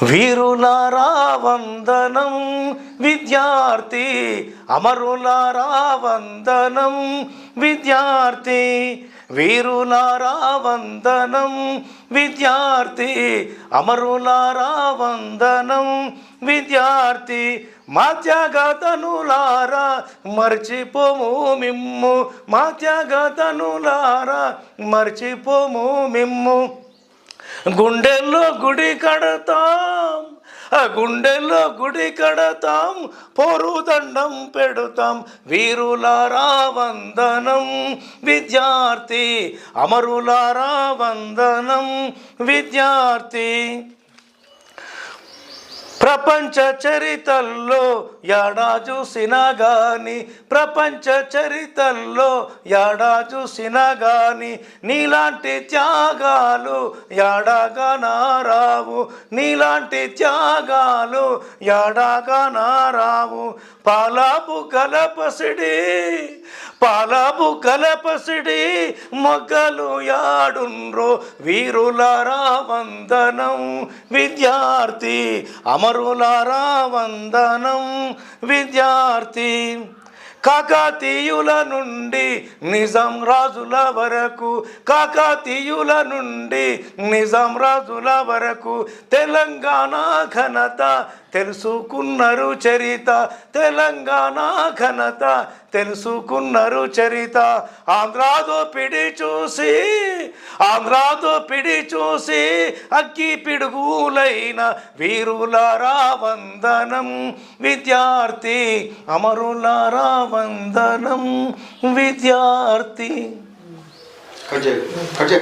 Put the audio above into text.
వీరులారా వందనం విద్యార్థి, అమరులారా వందనం విద్యార్థి. వీరులారా వందనం విద్యార్థి, అమరులారా వందనం విద్యార్థి. మా త్యాగతనులారా మర్చిపోము మిమ్ము, మా త్యాగతనులారా మర్చిపోము మిమ్ము. గుండెల్లో గుడి కడతాం, గుండెల్లో గుడి కడతాం, పోరుదండం పెడతాం. వీరులారా వందనం విద్యార్థి, అమరులారా వందనం విద్యార్థి. ప్రపంచ చరితల్లో యాడా చూసినా గాని, ప్రపంచ చరితల్లో యాడా చూసినా గాని, నీలాంటి త్యాగాలు యాడాగా నారావు, నీలాంటి త్యాగాలు యాడాగా నారావు. పాలాపు కలపసిడి, పాలాపు కలపసిడి మొగ్గలు యాడున్రో. వీరులారా వందనం విద్యార్థి, అమరులారా వందనం విద్యార్థి. కాకతీయుల నుండి నిజాం రాజుల వరకు, కాకతీయుల నుండి నిజాం రాజుల వరకు తెలంగాణ ఘనత తెలుసుకున్నారు చరిత, తెలంగాణ ఘనత తెలుసుకున్నారు చరిత. ఆంధ్రాదో పిడి చూసి, ఆంధ్రాదో పిడి చూసి అగ్గి పిడుగులైన వీరులారా వందనం విద్యార్థి, అమరులారా వందనం విద్యార్థి.